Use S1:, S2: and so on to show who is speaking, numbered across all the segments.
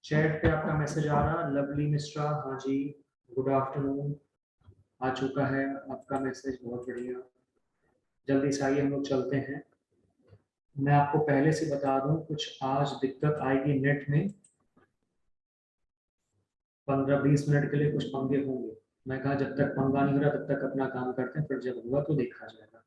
S1: Chat पे आपका message आ रहा, लवली मिश्रा, हाँ जी, गुड आफ्टरनून। आ चुका है आपका मैसेज, बहुत बढ़िया। जल्दी से आइए, हम लोग चलते हैं। मैं आपको पहले से बता दूं, कुछ आज दिक्कत आएगी नेट में। 15-20 मिनट के लिए कुछ पंगे होंगे। मैं कहा जब तक पंगा नहीं हो रहा तब तक अपना काम करते हैं, फिर जब हुआ तो देखा जाएगा।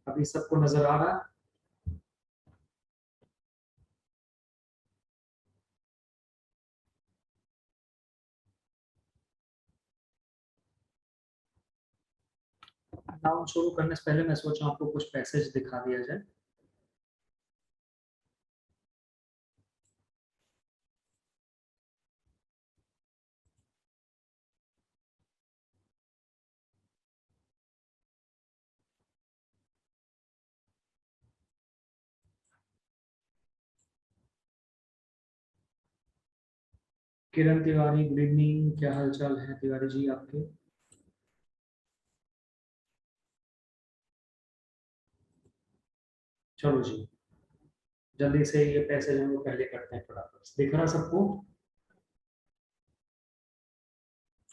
S1: अभी सबको नजर आ रहा है? नाउन शुरू करने से पहले मैं सोचा आपको कुछ पैसेज दिखा दिया जाए। किरण तिवारी, गुड इवनिंग, क्या हाल चाल है तिवारी जी आपके? चलो जी, जल्दी से ये पैसेज हम लोग पहले करते हैं फटाफट। दिख रहा सबको?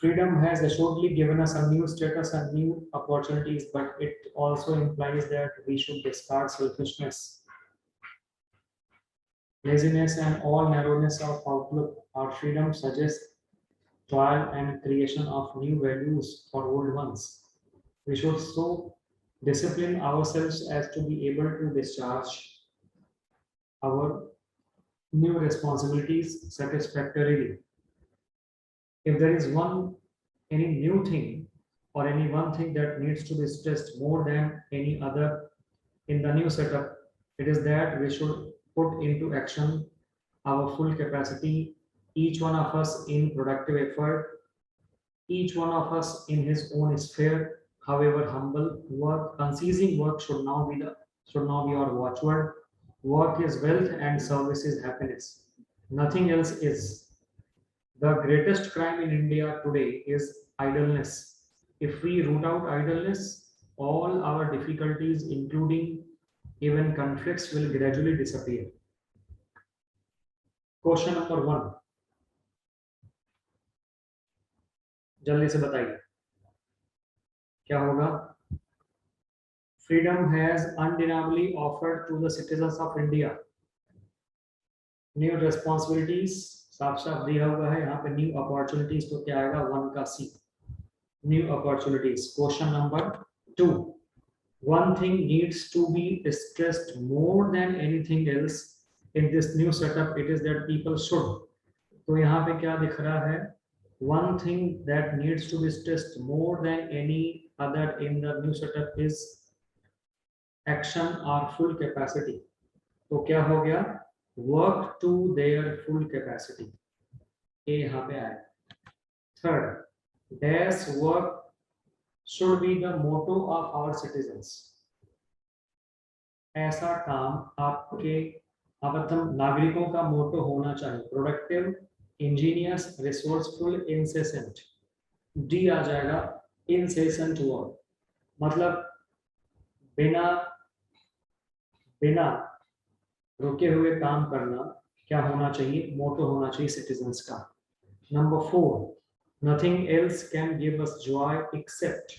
S1: Freedom has assuredly given us a new status and new opportunities, but it also implies that we should discard selfishness, laziness, and all narrowness of outlook. Our freedom suggests trial and creation of new values for old ones. We should so discipline ourselves as to be able to discharge our new responsibilities satisfactorily. If there is any new thing or any one thing that needs to be stressed more than any other in the new setup, it is that we should put into action our full capacity, each one of us in productive effort, each one of us in his own sphere, however humble. Work, unceasing work should now be our watchword. Work is wealth and service is happiness. Nothing else is. The greatest crime in India today is idleness. If we root out idleness, all our difficulties, including even conflicts, will gradually disappear. Question number 1, जल्दी से बताइए क्या होगा? Freedom has undeniably offered to the citizens of India new responsibilities. साफ साफ दिया हुआ है यहाँ पे new opportunities, तो क्या आएगा? 1 का C, new opportunities. Question number 2, one thing needs to be stressed more than anything else in this new setup. It is that people should. तो यहाँ पे क्या दिख रहा है? One thing that needs to be stressed more than any other in the new setup is action or full capacity. तो क्या हो गया? Work to their full capacity. ये यहाँ पे आया. Third, dash work should be the motto of our citizens. ऐसा काम आपके अवतम नागरिकों का मोटो होना चाहिए. Productive, ingenious, resourceful, incessant. D आ जाएगा इंसेसेंट वर्क, मतलब बिना बिना रुके हुए काम करना. क्या होना चाहिए? मोटो होना चाहिए सिटीजन्स का. Number 4, nothing else can give us joy except.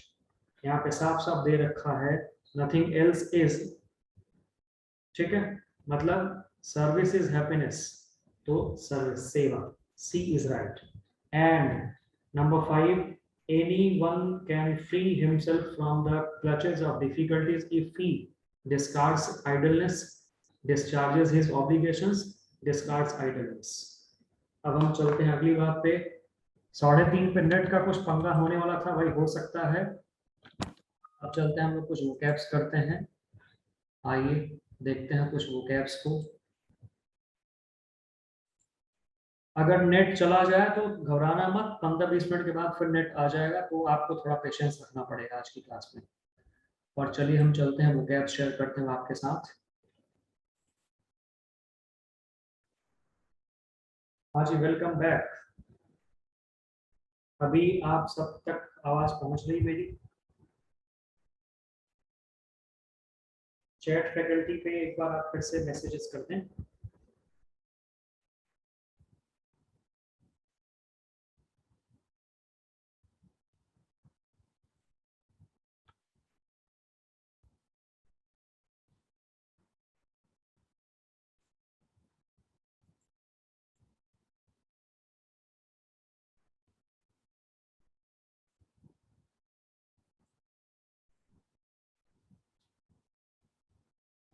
S1: यहाँ पे साफ साफ दे रखा है नथिंग एल्स इज. ठीक है, मतलब सर्विस इज हैप्पीनेस, तो सर्विस, सेवा. C is right. And number 5, anyone can free himself from the clutches of difficulties if he discards idleness, discharges his obligations, discards idleness. अब हम चलते हैं अगली बात पे. 3:30 पे नेट का कुछ पंगा होने वाला था, भाई हो सकता है. अब चलते हैं, हम लोग कुछ वोकैब्स करते हैं. आइए देखते हैं कुछ वोकैब्स को. अगर नेट चला जाए तो घबराना मत, 15-20 मिनट के बाद फिर नेट आ जाएगा, तो आपको थोड़ा पेशेंस रखना पड़ेगा आज की क्लास में. और चलिए हम चलते हैं, वोकैब्स शेयर करते हैं आपके साथ. हाँ जी, वेलकम बैक. अभी आप सब तक आवाज पहुंच रही मेरी? चैट फैकल्टी पे एक बार आप फिर से मैसेजेस कर दें।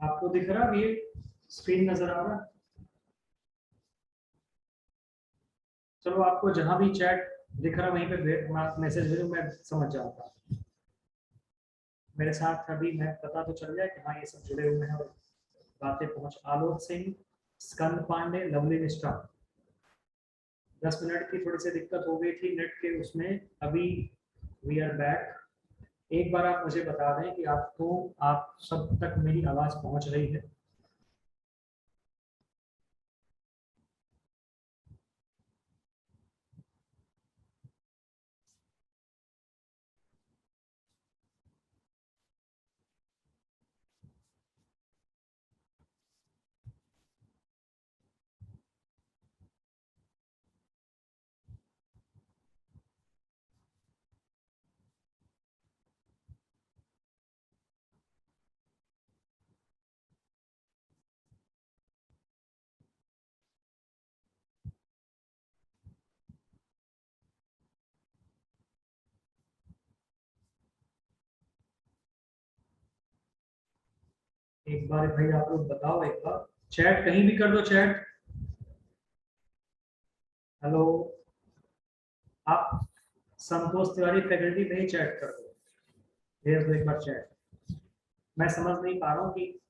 S1: आपको दिख रहा है ये स्क्रीन नजर आ रहा है? चलो आपको जहां भी चैट दिख रहा है वहीं पे मैसेज भेजो, मैं समझ जाऊंगा। मेरे साथ अभी मैं पता तो चल गया कि हाँ ये सब जुड़े हुए हैं और बातें पहुंच। आलोक सिंह, स्कंद पांडे, लवली निष्ठा। 10 मिनट की थोड़ी सी दिक्कत हो गई थी नेट के उसमें, अभी वी आर बैक। एक बार आप मुझे बता दें कि आपको, आप सब तक मेरी आवाज पहुंच रही है? एक बार भाई आप लोग बताओ, एक बार चैट कहीं भी कर दो चैट। हेलो, आप संतोष तिवारी फैकल्टी पे ही चैट कर दो, भेज दो एक बार चैट। मैं समझ नहीं पा रहा हूँ कि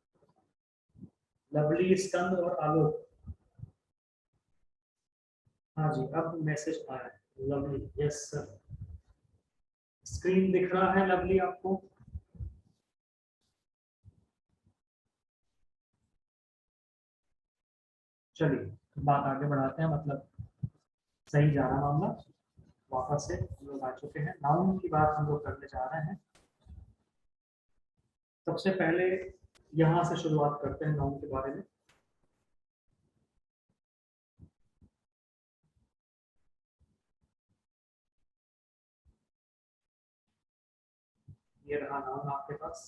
S1: लवली, स्कंद और आलोक। हाँ जी, अब मैसेज आया है। Lovely, yes sir. स्क्रीन दिख रहा है लवली आपको? चलिए बात आगे बढ़ाते हैं, मतलब सही जा रहा मामला। वापस से हम लोग आ चुके हैं, नाउन की बात हम लोग करने जा रहे हैं। सबसे पहले यहाँ से शुरुआत करते हैं नाउन के बारे में। ये रहा नाउन आपके पास।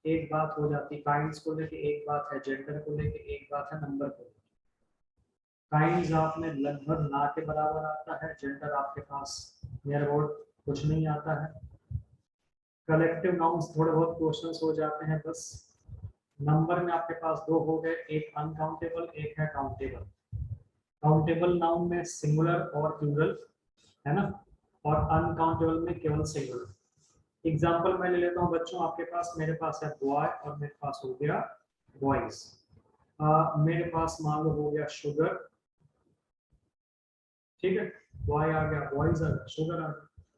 S1: एक बात हो जाती काइंड्स को लेके, एक बात है जेंडर को लेके, एक बात है नंबर को लेके। काइंड्स आप में लगभग ना के बराबर आता है, जेंडर आपके पास नियर अबाउट कुछ नहीं आता है। कलेक्टिव नाउन्स थोड़े बहुत क्वेश्चंस हो जाते हैं बस। नंबर में आपके पास दो हो गए, एक अनकाउंटेबल, एक है काउंटेबल। काउंटेबल नाउन में सिंगुलर और प्लूरल है ना, और अनकाउंटेबल में केवल सिंगुलर। एग्जाम्पल मैं ले लेता हूँ बच्चों, आपके पास, मेरे पास है बॉय और मेरे पास हो गया बॉयज। मेरे पास मान लो हो गया शुगर, ठीक है। बॉय आ गया, बॉयज आ गया, शुगर आ गया।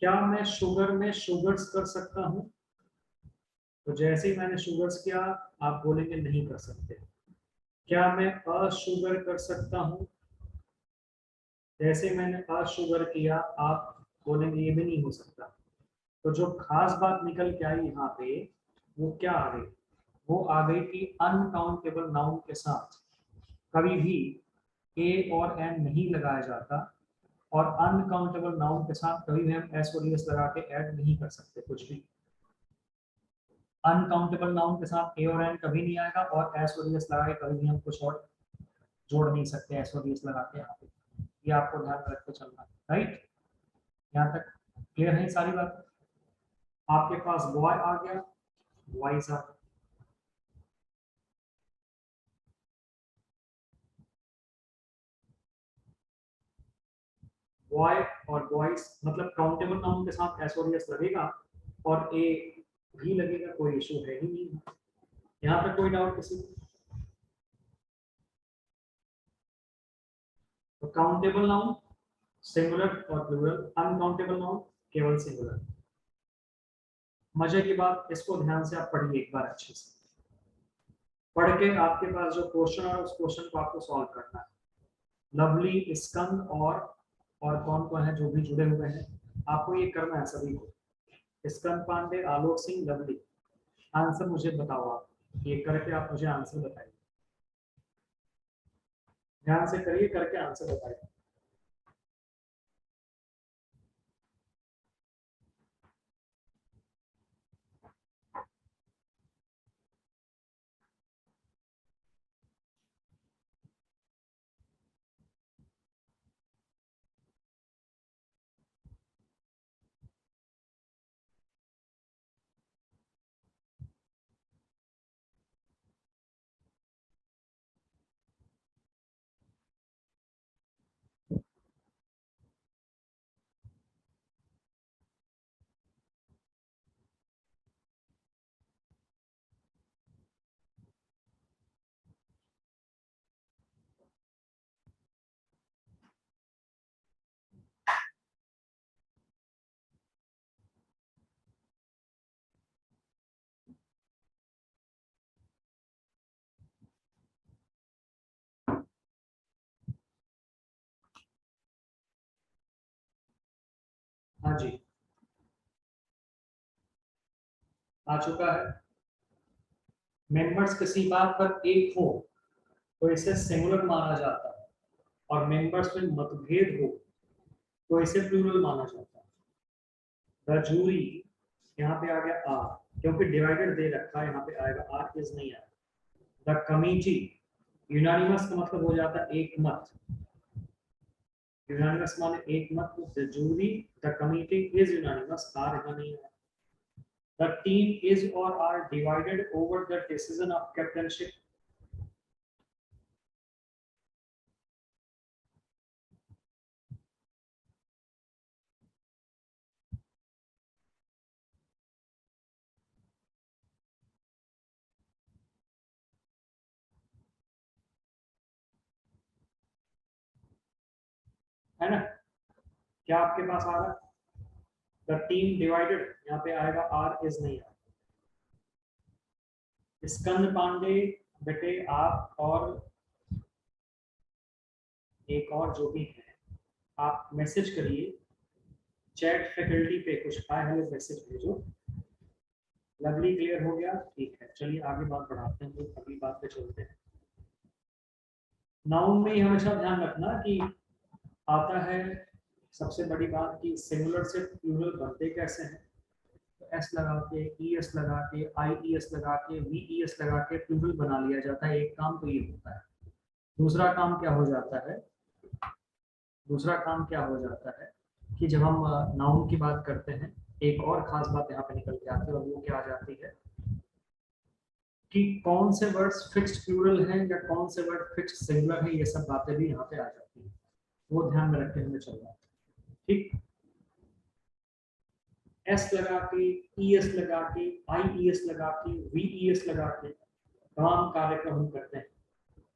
S1: क्या मैं शुगर में शुगर्स कर सकता हूँ? तो जैसे ही मैंने शुगर्स किया, आप बोलेंगे नहीं कर सकते। क्या मैं अशुगर कर सकता हूँ? जैसे मैंने अशुगर किया, आप बोलेंगे ये भी नहीं हो सकता। तो जो खास बात निकल के आई यहाँ पे, वो क्या आ गई? वो आ गई कि अनकाउंटेबल नाउन के साथ कभी भी ए और एन नहीं लगाया जाता, और अनकाउंटेबल नाउन के साथ कभी भी हम एस और एस लगा के ऐड नहीं कर सकते कुछ भी। अनकाउंटेबल नाउन के साथ ए और एन कभी नहीं आएगा, और एस और एस लगा के कभी भी हम कुछ और जोड़ नहीं सकते एस और एस लगा के यहाँ पे। ये आपको ध्यान रख के चलना है, राइट? यहाँ तक क्लियर है सारी बात? आपके पास बॉय आ गया, बॉयज आ गया। बॉय और बॉयज मतलब काउंटेबल नाउन के साथ एस और एस लगेगा, और ए भी लगेगा, कोई इशू है ही नहीं। यहाँ तक कोई डाउट किसी को? तो काउंटेबल नाउन सिंगुलर और प्लूरल, अनकाउंटेबल नाउन केवल सिंगुलर। मजे की बात, इसको ध्यान से आप पढ़िए एक बार अच्छे से। पढ़ के आपके पास जो क्वेश्चन है उस क्वेश्चन को आपको सॉल्व करना है। लवली, स्कंद और कौन कौन है जो भी जुड़े हुए हैं, आपको ये करना है सभी को। स्कंद पांडे, आलोक सिंह, लवली। आंसर मुझे बताओ, आप ये करके आप मुझे आंसर बताइए, ध्यान से करिए, करके आंसर बताइए। हाँ जी, आ चुका है। मेंबर्स किसी बात पर एक हो तो इसे सिंगुलर माना जाता है, और मेंबर्स में मतभेद हो तो इसे प्लूरल माना जाता है। द जूरी, यहाँ पे आ गया आर, क्योंकि डिवाइडेड दे रखा है, यहाँ पे आएगा आर इज नहीं आएगा। द कमिटी, यूनानिमस का मतलब हो जाता है एक मत, यूनानिमस माने एक मत, the jury, the committee is unanimous, are यहाँ नहीं है। द टीम इज और are divided over the decision of captaincy, है ना? क्या आपके पास आ रहा है? द टीम डिवाइडेड, यहाँ पे आएगा आर इज नहीं आएगा। स्कंद पांडे, बेटे आप और एक और जो भी है, आप मैसेज करिए चैट फैकल्टी पे, कुछ हाय हेलो मैसेज भेजो। लवली, क्लियर हो गया? ठीक है, चलिए आगे बात बढ़ाते हैं, तो अगली बात पे चलते हैं। नाउन में हमेशा ध्यान रखना कि आता है सबसे बड़ी बात कि सिंगुलर से प्लूरल बनते कैसे हैं। तो एस लगा के, ई एस लगा के, आई ई एस लगा के, वी ई एस लगा के प्लूरल बना लिया जाता है। एक काम तो ये होता है। दूसरा काम क्या हो जाता है, दूसरा काम क्या हो जाता है कि जब हम नाउन की बात करते हैं, एक और खास बात यहाँ पे निकल के आती है, और वो क्या आ जाती है कि कौन से वर्ड्स फिक्स्ड प्लूरल हैं या कौन से वर्ड फिक्स्ड सिंगुलर हैं, ये सब बातें भी यहाँ पे आ जाती हैं। वो ध्यान में रख के हमें चलना है। ठीक, एस लगा के, ई एस लगा के, आई ई एस लगा के, वी ई एस लगा के तमाम कार्यक्रम हम करते हैं,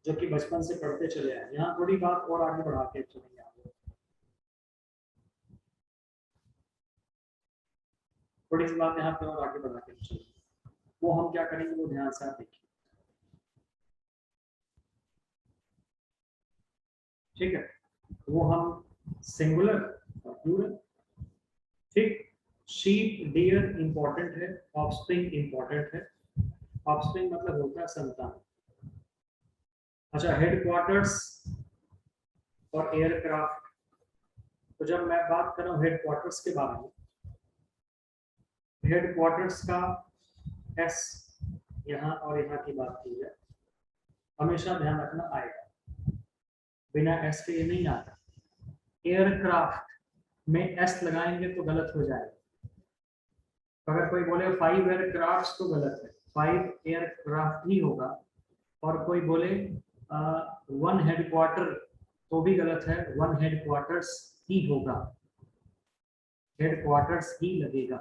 S1: जो कि बचपन से पढ़ते चले आए। यहाँ थोड़ी बात और आगे बढ़ा के चलेंगे आगे, थोड़ी सी बात यहाँ पे और आगे बढ़ा के चलेंगे। वो हम क्या करेंगे, वो ध्यान से आप देखिए। ठीक है, वो हम सिंगुलर और प्लूरल। ठीक, शीप डियर इंपॉर्टेंट है, ऑफस्प्रिंग इंपॉर्टेंट है। ऑफस्प्रिंग मतलब होता है संतान। अच्छा, हेडक्वार्टर्स और एयरक्राफ्ट। तो जब मैं बात कर रहा हूँ हेडक्वार्टर्स के बारे में, हेडक्वार्टर्स का एस यहाँ और यहाँ की बात की जाए, हमेशा ध्यान रखना आएगा, बिना एस के ये नहीं आता। एयरक्राफ्ट में एस लगाएंगे तो गलत हो जाएगा। अगर कोई बोले 5 एयरक्राफ्ट तो गलत है, 5 एयरक्राफ्ट ही होगा। और कोई बोले 1 हेडक्वार्टर तो भी गलत है, 1 हेडक्वार्टर्स ही होगा, हेडक्वार्टर्स ही लगेगा।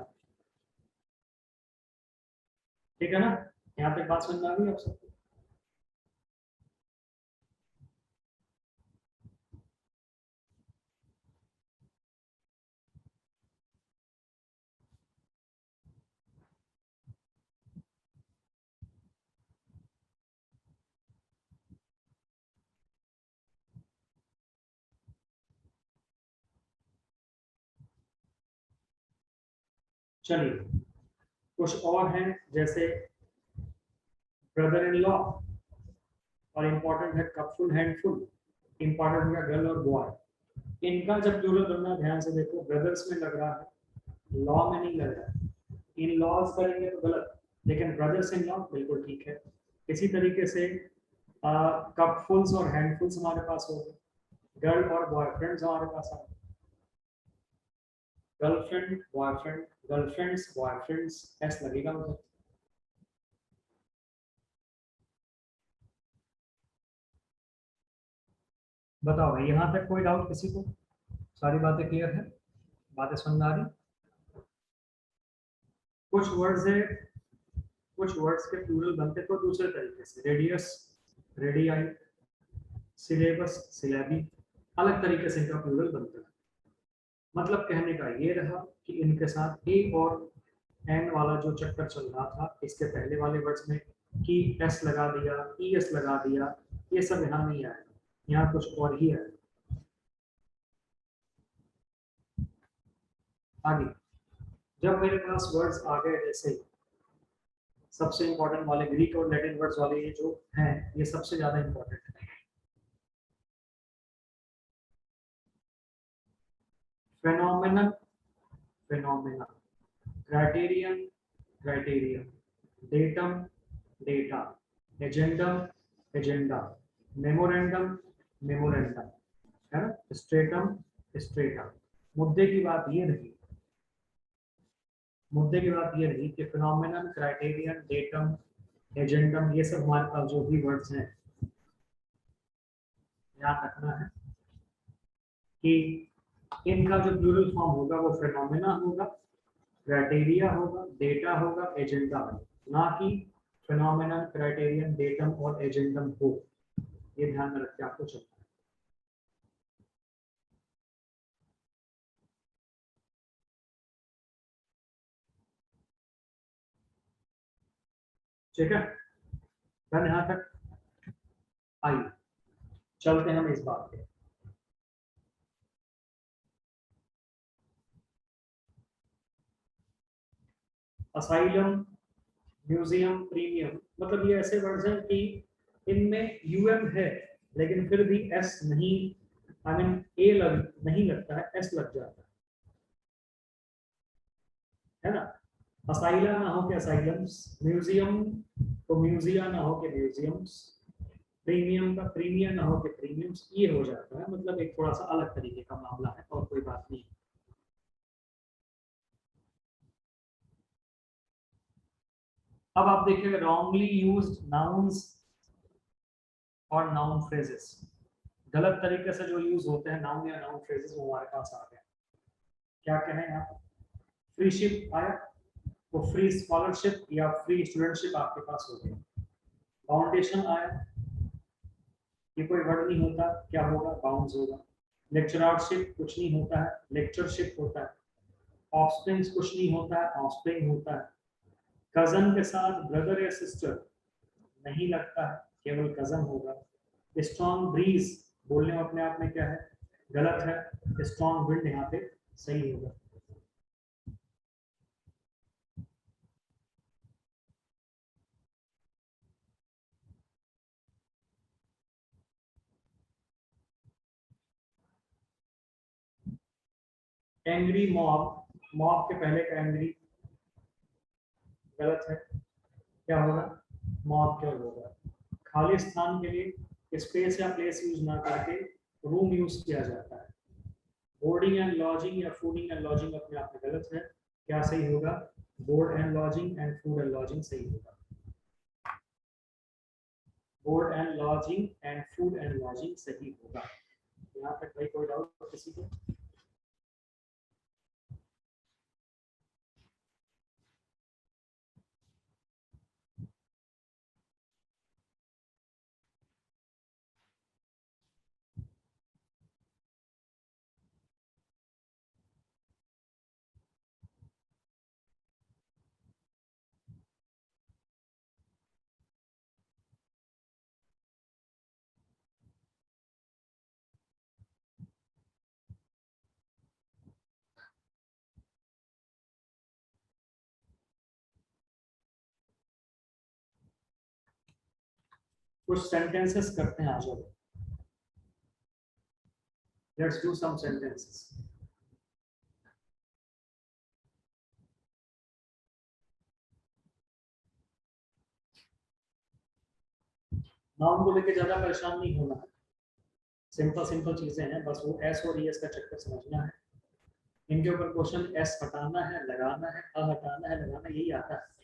S1: ठीक है ना? यहाँ तक बात समझ में आ गई आप सबको? चलिए, कुछ और हैं जैसे ब्रदर इन लॉ, और इम्पोर्टेंट है कपफुल हैंडफुल, इम्पोर्टेंट है गर्ल और बॉय। इनका जब प्लूरल बनना ध्यान से देखो, ब्रदर्स में लग रहा है, लॉ में नहीं लग रहा है। इन लॉज करेंगे तो गलत, लेकिन ब्रदर्स इन लॉ बिल्कुल ठीक है। इसी तरीके से कपफुल्स और हैंडफुल्स हमारे पास हो गए, गर्ल और बॉयफ्रेंड्स हमारे पास आ गए, girlfriend boyfriend, girlfriends boyfriends, S लगेगा उधर। बताओ भाई, यहाँ तक कोई डाउट किसी को? सारी बातें क्लियर है? बातें समझ आ रही? कुछ वर्ड्स है, कुछ वर्ड्स के प्लूरल बनते तो दूसरे तरीके से, रेडियस रेडियाई, सिलेबस सिलेबी, अलग तरीके से इनका प्लूरल बनता है। मतलब कहने का ये रहा कि इनके साथ ए और एन वाला जो चक्कर चल रहा था इसके पहले वाले वर्ड्स में, कि एस लगा दिया, ई एस लगा दिया, ये सब यहाँ नहीं आएगा, यहाँ कुछ और ही आएगा। आगे जब मेरे पास वर्ड्स आ गए, जैसे सबसे इंपॉर्टेंट वाले ग्रीक और लैटिन वर्ड्स वाले ये जो हैं, ये सबसे ज्यादा इंपॉर्टेंट है। Phenomenon phenomena, criterion criterion, datum data, agendum agenda, memorandum memorandum, है ना, स्ट्रेटम स्ट्रेटा। मुद्दे की बात ये रही, मुद्दे की बात ये रही कि फिनोमेनन, क्राइटेरियन, डेटम, एजेंडम, ये सब हमारे पास जो भी वर्ड्स हैं, याद रखना है कि इनका जो प्लूरल फॉर्म होगा वो फिनोमेना होगा, क्राइटेरिया होगा, डेटा होगा, एजेंडा होगा, ना कि फिनोमेनन, क्राइटेरियन, डेटम और एजेंडम हो। ये ध्यान में रख के आपको चलना है। ठीक है, डन यहाँ तक? आइए चलते हैं हम इस बात पे। असाइलम, म्यूजियम, प्रीमियम, मतलब ये ऐसे वर्ड्स हैं कि इनमें यूएम है लेकिन फिर भी एस नहीं, आई मीन ए लग नहीं लगता है, एस लग जाता है ना। असाइला ना हो के असाइलम्स, म्यूजियम तो म्यूजिया ना हो के म्यूजियम्स, प्रीमियम का प्रीमियम ना हो के प्रीमियम्स, ये हो जाता है। मतलब एक थोड़ा सा अलग तरीके का मामला है और कोई बात नहीं। अब आप देखिएगा रॉन्गली यूज्ड नाउन्स और नाउन फ्रेजेस, गलत तरीके से जो यूज होते हैं नाउन या नाउन फ्रेजेस, वो हमारे पास आ गए। क्या कहें आप? फ्री शिप आया, वो फ्री स्कॉलरशिप या फ्री स्टूडेंटशिप आपके पास हो गई। फाउंडेशन आया, ये कोई वर्ड नहीं होता, क्या होगा? बाउंस होगा। लेक्चररशिप कुछ नहीं होता है, लेक्चरशिप होता है। ऑफस्प्रिंग्स कुछ नहीं होता है, ऑफस्प्रिंग होता है। कजन के साथ ब्रदर या सिस्टर नहीं लगता है, केवल कजन होगा। स्ट्रॉन्ग ब्रीज बोलने में अपने आप में क्या है? गलत है, स्ट्रॉन्ग विंड यहाँ पे सही होगा। एंग्री मॉब, मॉब के पहले का एंग्री गलत है, क्या होगा? मॉब क्या होगा? खाली स्थान के लिए स्पेस या प्लेस यूज ना करके रूम यूज किया जाता है। बोर्डिंग एंड लॉजिंग या फूडिंग एंड लॉजिंग अपने आप में गलत है, क्या सही होगा? Board and lodging and food and lodging सही होगा। Board and lodging and food and lodging सही होगा। यहाँ तक भाई कोई डाउट किसी को? कुछ सेंटेंसेस करते हैं, आ जाओ, let's do some sentences. Noun को लेके ज्यादा परेशान नहीं होना है, सिंपल सिंपल चीजें हैं, बस वो एस और ई एस का चक्कर समझना है। इनके ऊपर क्वेश्चन एस हटाना है, लगाना है, अ हटाना है, लगाना, यही आता है।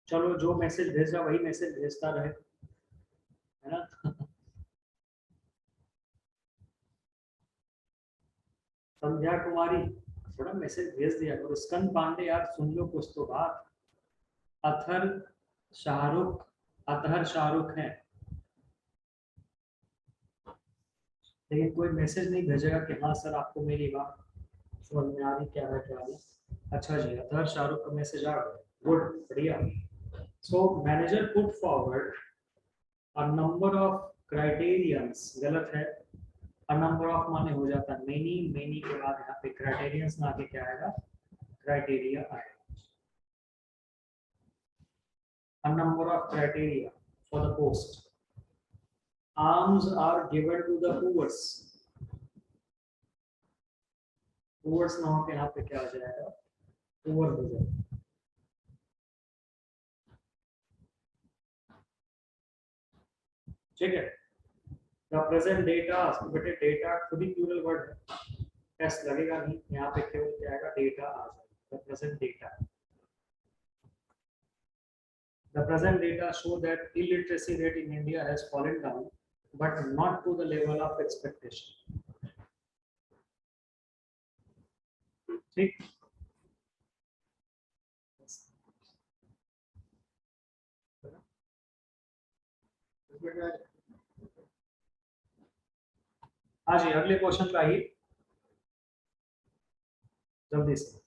S1: चलो, जो मैसेज भेज रहा वही मैसेज भेजता रहे, है ना। संध्या कुमारी, थोड़ा मैसेज भेज दिया करो। स्कंद पांडे, यार सुन लो कुछ तो बात। अथर शाहरुख, अतहर शाहरुख है, लेकिन कोई मैसेज नहीं भेजेगा कि हाँ सर आपको मेरी बात समझ में आ रही, क्या है क्या नहीं। अच्छा जी, अतहर शाहरुख का मैसेज आ गया, गुड, बढ़िया। So manager put forward a number of criterions, गलत है। अ नंबर ऑफ माने हो जाता है मेनी, मेनी के बाद यहाँ पे क्राइटेरियंस ना के क्या आएगा, क्राइटेरिया आएगा। A number of criteria for the post. Arms are given to the poor. Poor ना हो के यहाँ पे क्या आ जाएगा, poor हो जाएगा। ठीक है। The present data, बेटे डेटा खुद ही प्लूरल वर्ड है, एस लगेगा नहीं, यहाँ पे केवल क्या आएगा, डेटा आ जाएगा। The present data. The present data show that illiteracy rate in India has fallen down, but not to the level of expectation. ठीक। हाँ जी, अगले क्वेश्चन पे आइए जल्दी से।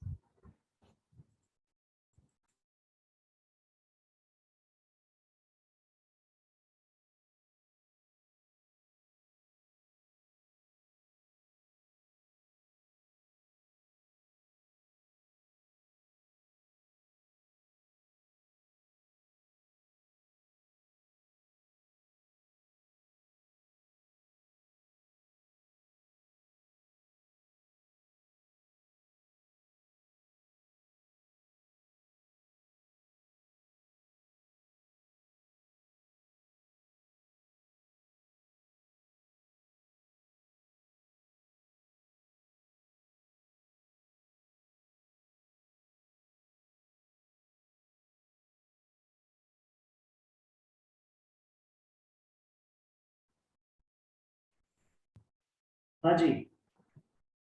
S1: हाँ जी,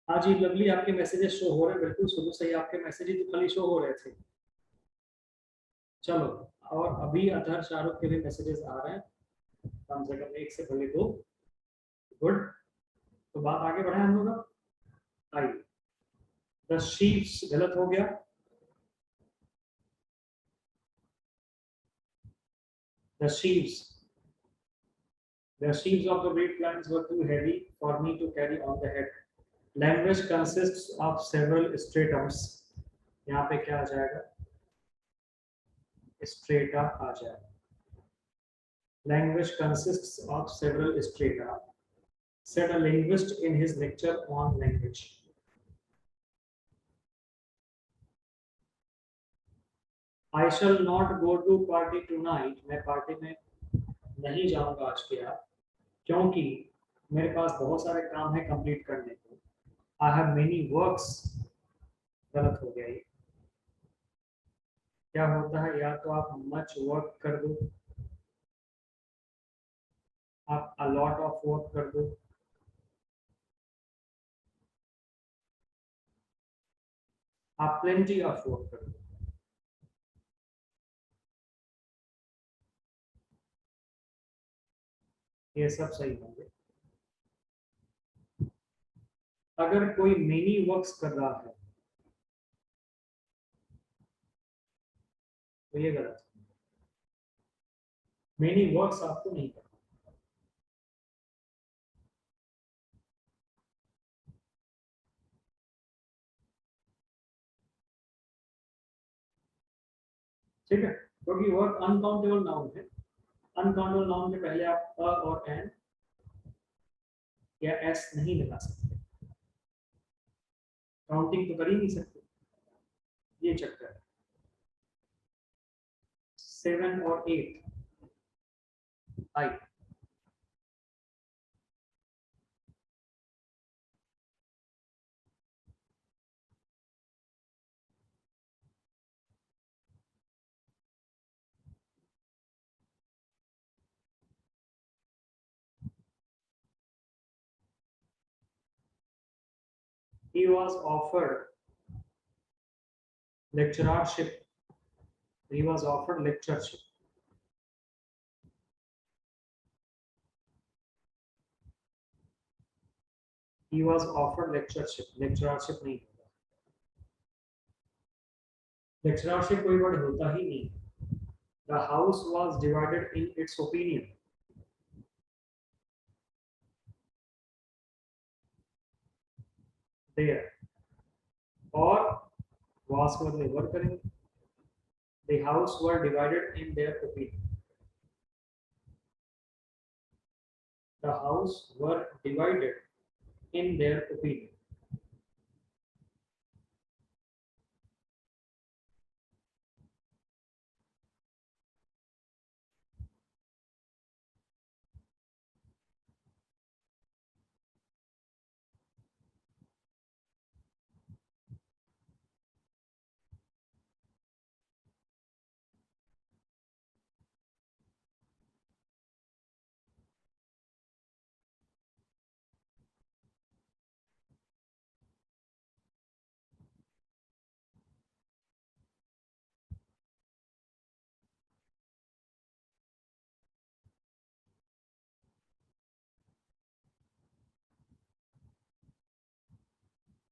S1: हाँ जी लवली, आपके मैसेजेस शो हो रहे हैं, बिल्कुल शुरू से ही आपके मैसेजेस तो खाली शो हो रहे थे। चलो, और अभी अतहर शाहरुख के भी मैसेजेस आ रहे हैं, कम से कम एक से पहले दो। गुड, तो बात आगे बढ़ाएं हम लोग अब। आइए, द शीप्स गलत हो गया, the sheeps, the sheaves of the wheat plants were too heavy for me to carry on the head. Language consists of several stratums. यहाँ पे क्या आ जाएगा, strata आ जाएगा। Language consists of several strata, said a linguist in his lecture on language. I shall not go to party tonight. मैं party में नहीं जाऊंगा आज के रात, क्योंकि मेरे पास बहुत सारे काम है कंप्लीट करने को। I have many works, गलत हो गया ये। क्या होता है, या तो आप much work कर दो, आप a lot of work कर दो, आप plenty of work कर दो। ये सब सही होंगे। अगर कोई मेनी वर्क्स कर रहा है तो ये गलत है। मेनी वर्क्स आपको नहीं करना। ठीक है, क्योंकि वर्क अनकाउंटेबल नाउन है। अनकाउंटेबल नाउन के पहले आप अ और एन या एस नहीं लगा सकते, काउंटिंग तो कर ही नहीं सकते, ये चक्कर है। 7 और 8 आई। He was offered lecturership. He was offered lecturership. He was offered lecturership. Lecturership नहीं होगा। Lecturership कोई वर्ड होता ही नहीं। The house was divided in its opinion. There और was को बदले वर करेंगे। The house were divided in their opinion. The house were divided in their opinion.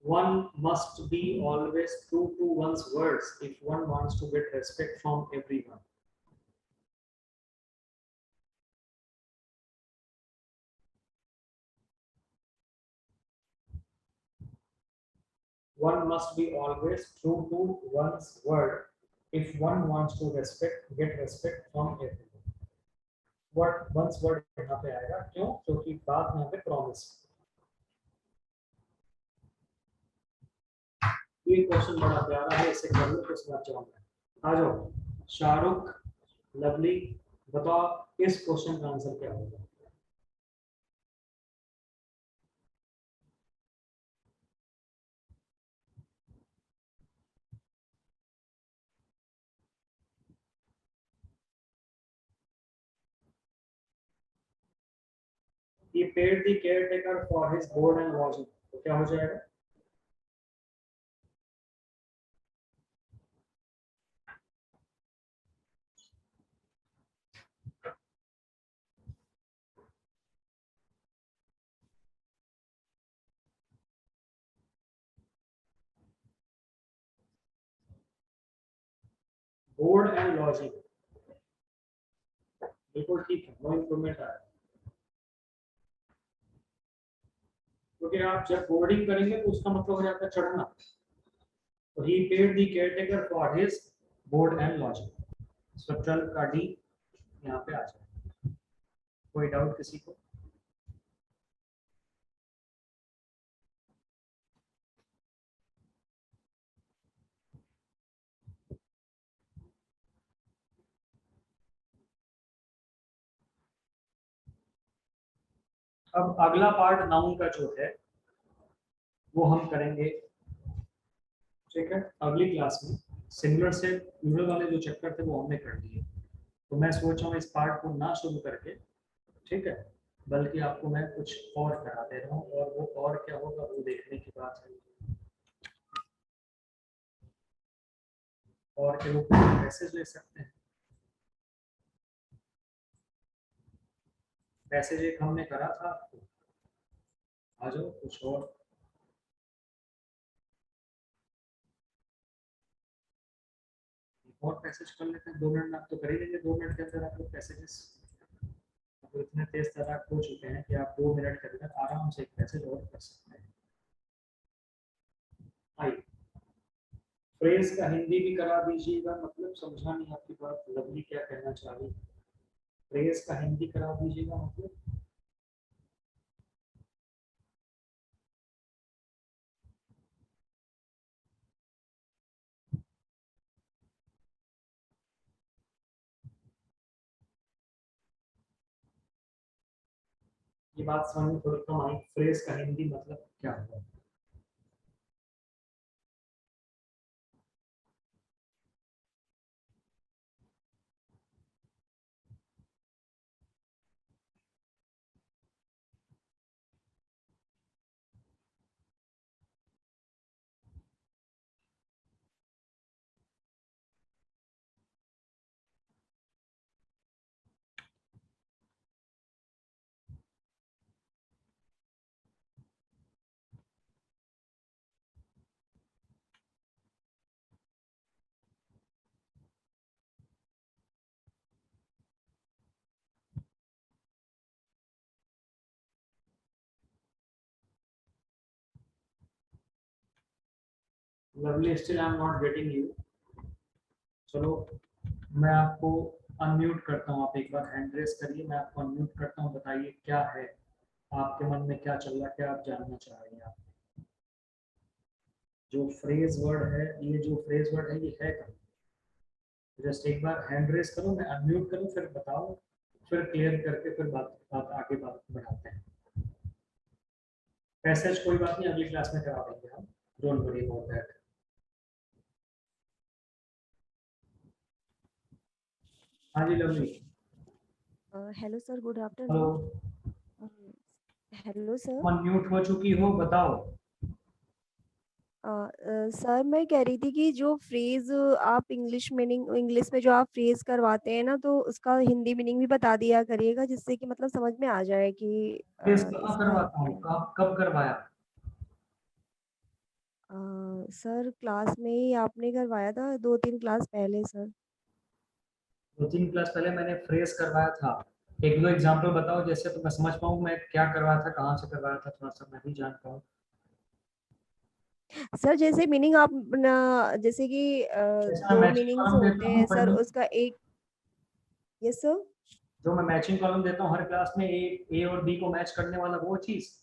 S1: One must be always true to one's words if one wants to get respect from everyone. One must be always true to one's word if one wants to get respect from everyone. What one's word यहाँ पे आएगा, क्यों? क्योंकि बात यहाँ पे promise. ये question बड़ा प्यारा है, इसे कर लो तो समझ जाऊंगा। आ जाओ शाहरुख, लवली, बताओ इस क्वेश्चन का आंसर क्या होगा। He paid the caretaker for his board and lodging, तो क्या हो जाएगा? बोर्ड एंड लॉजिंग बिल्कुल ठीक है, नो इम्प्रूवमेंट आया। क्योंकि आप जब बोर्डिंग करेंगे तो उसका मतलब हो जाता है चढ़ना। तो he paid the caretaker for his board and lodging. So 12 का डी यहाँ पे आ जाए। कोई डाउट किसी को? अब अगला पार्ट नाउन का जो है वो हम करेंगे, ठीक है, अगली क्लास में। सिंगुलर से प्लूरल वाले जो चक्कर थे वो हमने कर दिए, तो मैं सोच रहा हूँ इस पार्ट को ना शुरू करके, ठीक है, बल्कि आपको मैं कुछ और करा दे रहा हूँ, और वो और क्या होगा वो देखने की बात है। और के ऊपर मैसेज ले सकते हैं। पैसेज एक हमने करा था आपको, आ जाओ कुछ और। और पैसेज कर लेते हैं, 2 मिनट में आप तो कर ही लेंगे, 2 मिनट के अंदर आप लोग पैसेजेस तो इतने तेज तर्राक हो चुके हैं कि आप 2 मिनट के अंदर आराम से एक पैसेज और कर सकते हैं। आई फ्रेज का हिंदी भी करा दीजिएगा, मतलब समझा नहीं आपकी बात, लवली क्या कहना चाह रही। फ्रेज का हिंदी करा दीजिएगा मतलब ये बात समझ में थोड़ी कम आई, फ्रेज का हिंदी मतलब क्या होगा। Lovely still I am not getting you. चलो मैं आपको अनम्यूट करता हूँ, आप एक बार हैंड रेस करिए, मैं आपको अनम्यूट करता हूँ, बताइए क्या है आपके मन में, क्या चल रहा है, क्या आप जानना चाह रहे हैं। आप जो फ्रेज वर्ड है, ये जो फ्रेज वर्ड है ये है क्या, जस्ट एक बार हैंड रेस करो, मैं अनम्यूट करूँ, फिर बताओ, फिर क्लियर करके फिर बात आगे बात बढ़ाते हैं। पैसेज कोई बात नहीं, अगली क्लास में करा देंगे हम, डोंट वरी अबाउट दैट। हाँ जी lovely.
S2: Hello sir, good
S1: hello,
S2: afternoon. Hello sir.
S1: Unmute हो चुकी हो, बताओ।
S2: सर मैं कह रही थी कि जो फ्रेज आप इंग्लिश में जो आप फ्रेज करवाते हैं ना, तो उसका हिंदी मीनिंग भी बता दिया करिएगा, जिससे कि मतलब समझ में आ जाए कि
S1: केस कहाँ
S2: इसका
S1: करवाता हूँ,
S2: क्या है।
S1: कब कब करवाया।
S2: सर क्लास में ही आपने करवाया था, 2-3 क्लास पहले सर।
S1: 2-3 क्लास पहले मैंने फ्रेज करवाया था, एक दो एग्जाम्पल बताओ जैसे तो मैं समझ पाऊँ मैं क्या करवाया था, कहाँ से करवाया था, थोड़ा सा मैं भी जान पाऊँ।
S2: सर जैसे मीनिंग आप जैसे कि
S1: जैसे मैं
S2: 2
S1: मैचिंग
S2: मीनिंग्स
S1: कॉलम
S2: होते
S1: देता हूँ
S2: हैं सर,
S1: पढ़ने,
S2: उसका एक। Yes sir.
S1: जो मैं मैचिंग कॉलम देता हूँ हर क्लास में, ए और बी को मैच करने वाला वो चीज।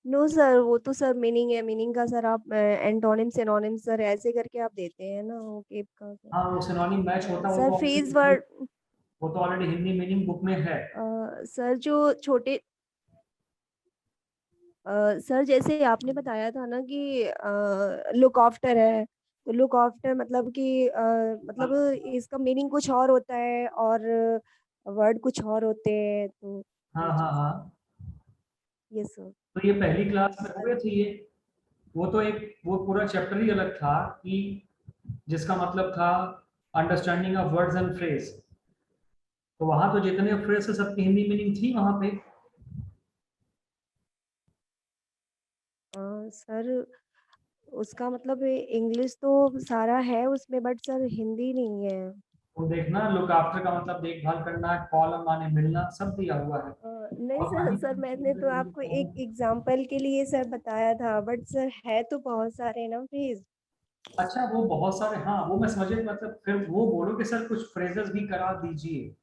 S2: नो सर, वो तो सर मीनिंग है, मीनिंग का सर आप एंटोनिम सिनोनिम सर ऐसे करके आप देते हैं ना, ओके का सर।
S1: हाँ वो सिनोनिम मैच होता है,
S2: सर फ्रेज वर्ड।
S1: वो तो ऑलरेडी हिंदी मीनिंग बुक में है।
S2: सर जो छोटे सर जैसे आपने बताया था ना कि लुक आफ्टर है, तो लुक आफ्टर मतलब कि मतलब इसका मीनिंग कुछ और होता है और वर्ड कुछ और होते हैं, तो
S1: हाँ
S2: ये
S1: हाँ
S2: चीज।
S1: हाँ।
S2: Yes sir.
S1: तो ये पहली क्लास में हो
S2: सर
S1: गए थे ये, वो तो एक वो पूरा चैप्टर ही अलग था कि जिसका मतलब था understanding of words and phrase, तो वहां तो जितने फ्रेज है सबकी हिंदी मीनिंग थी वहां पे।
S2: सर उसका मतलब इंग्लिश तो सारा है उसमें, बट सर हिंदी नहीं है।
S1: वो देखना, लुक आफ्टर का मतलब देखभाल करना है, कॉलम माने मिलना, सब दिया हुआ है।
S2: नहीं
S1: और
S2: सर,
S1: वहीं
S2: सर मैंने तो आपको एक एग्जाम्पल के लिए सर बताया था, बट सर है तो बहुत सारे ना प्लीज।
S1: अच्छा वो बहुत सारे, हाँ वो मैं समझे, मतलब फिर वो बोलो कि सर कुछ फ्रेजेस भी करा दीजिए।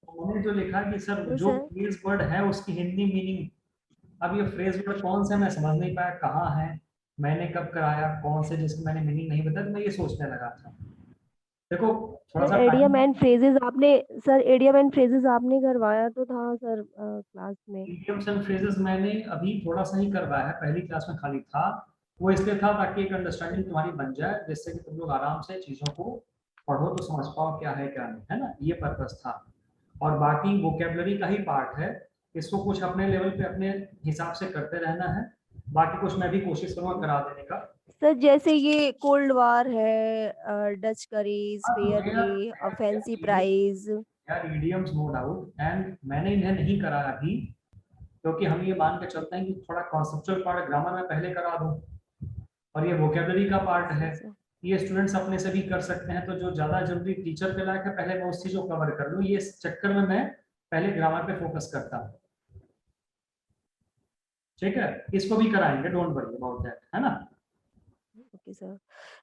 S1: उन्होंने जो लिखा कि सर
S2: हेलो
S1: जो
S2: सर।
S1: फ्रेज वर्ड है उसकी हिंदी मीनिंग, अब ये फ्रेज वर्ड कौन सा है मैं समझ नहीं पाया, कहाँ है, मैंने कब कराया, कौन से जिसको मैंने मीनिंग नहीं बताया, तो मैं ये सोचने लगा था। देखो थोड़ा
S2: सर
S1: सा
S2: एडियम
S1: टाइम,
S2: एंड फ्रेजेस आपने सर एडियम एंड फ्रेजेस आपने करवाया तो था सर क्लास में।
S1: इडियम्स एंड फ्रेजेस मैंने अभी थोड़ा सा ही करवाया है, पहली क्लास में खाली था। वो इसलिए था ताकि एक अंडरस्टैंडिंग तुम्हारी बन जाए, जिससे कि तुम लोग आराम से चीजों को पढ़ो तो समझ पाओ क्या है क्या नहीं, है ना, ये पर्पस था। और बाकी वोकेबलरी का ही पार्ट है, इसको कुछ अपने लेवल पे अपने हिसाब से करते रहना है, बाकी कुछ मैं भी कोशिश करूंगा करा देने का।
S2: सर जैसे ये कोल्ड वार है, डच करीज
S1: हाँ तो
S2: फेयरली,
S1: मेरा
S2: फैंसी
S1: चीजें
S2: प्राइज।
S1: यार इडियम्स नो डाउट, एंड मैंने इन्हें नहीं करा अभी क्योंकि हम ये मान के चलते हैं कि थोड़ा कॉन्सेप्चुअल पार्ट ग्रामर में पहले करा दूं और ये वोकेबलरी का पार्ट है,
S2: सर
S1: ये स्टूडेंट्स अपने से भी कर सकते हैं। तो जो ज्यादा जल्दी टीचर पे लायक है पहले मैं उस चीज को कवर कर लूं, ये इस चक्कर में मैं पहले ग्रामर पे फोकस करता हूं। ठीक है, इसको भी कराएंगे, डोंट वरी अबाउट दैट, है ना।
S2: Okay sir.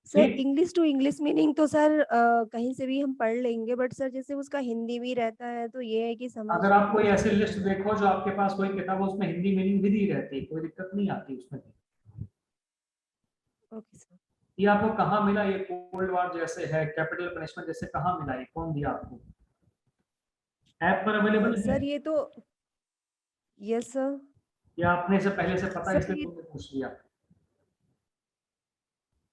S2: सर
S1: ठीक,
S2: इंग्लिश टू इंग्लिश मीनिंग तो सर कहीं से भी हम पढ़ लेंगे, बट सर जैसे उसका हिंदी भी रहता है तो ये है कि समझ
S1: अगर आप कोई
S2: नहीं
S1: ऐसी
S2: आता
S1: लिस्ट
S2: है।
S1: देखो जो आपके पास कोई किताब हो उसमें हिंदी मीनिंग भी दी रहती है, कोई दिक्कत नहीं आती उसमें।
S2: Okay sir.
S1: ये आपको कहाँ मिला, ये कोल्ड वार जैसे है, कैपिटल पनिशमेंट जैसे कहाँ मिला, ये कौन दिया आपको? ऐप पर अवेलेबल है
S2: सर ये तो यस सर।
S1: या आपने से पहले से पता है
S2: सर
S1: इसलिए
S2: ये
S1: तुमने पूछ लिया?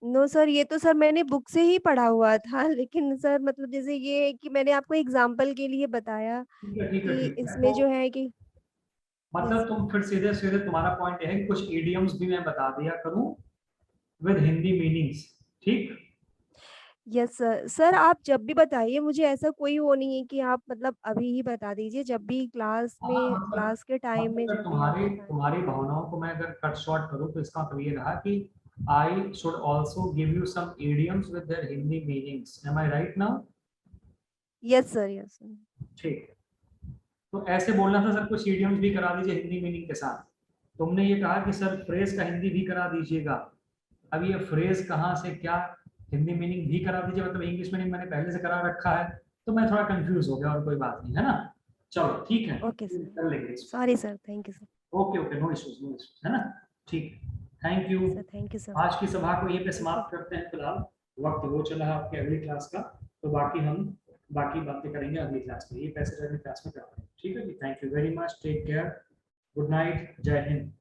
S2: नो सर, ये तो सर मैंने बुक से ही पढ़ा हुआ था, लेकिन सर मतलब जैसे ये है कि मैंने आपको एग्जांपल के लिए बताया
S1: ठीक है ठीक है
S2: कि
S1: ठीक है।
S2: इसमें
S1: तो
S2: जो है कि यस
S1: मतलब
S2: सर।
S1: तुम फिर सीधे सीधे तुम्हारा पॉइंट है कि कुछ इडियम्स भी मैं बता दिया करूं विद हिंदी मीनिंग्स, ठीक?
S2: Yes sir. सर आप जब भी बताइए, मुझे ऐसा कोई वो नहीं है कि आप मतलब अभी ही बता दीजिए, जब भी क्लास
S1: हाँ
S2: में
S1: मतलब,
S2: क्लास के टाइम में
S1: अगर
S2: जब भी
S1: तुम्हारी
S2: आपको टाइम
S1: तुम्हारी
S2: मिले।
S1: भावनाओं को मैं अगर कट शॉर्ट करूं तो इसका मतलब ये रहा कि I should also give you some idioms with their Hindi meanings, am I right now?
S2: Yes sir, yes sir.
S1: ठीक है, तो ऐसे बोलना था सर कुछ इडियम्स भी करा दीजिए हिंदी मीनिंग के साथ। तुमने ये कहा कि सर फ्रेज का हिंदी भी करा दीजिएगा, अब ये फ्रेज कहाँ से क्या हिंदी मीनिंग भी करा दीजिए, मतलब इंग्लिश मीनिंग मैंने पहले से करा रखा है तो मैं थोड़ा कंफ्यूज हो गया, और कोई बात नहीं, है ना। चलो ठीक है,
S2: ओके सर।
S1: कर लेंगे इसको।
S2: Sorry sir, thank you sir.
S1: Okay okay, no issues no issues, है ना। ठीक है, thank you.
S2: Sir thank you sir.
S1: आज की सभा को यहीं पे
S2: थैंक यू।
S1: समाप्त करते हैं फिलहाल, वक्त हो चला है आपकी अगली क्लास का, तो बाकी हम बाकी बातें करेंगे अगली क्लास में, ये पैसेज अगली क्लास में करते हैं। ठीक है जी, thank you very much, take care, good night, जय हिंद।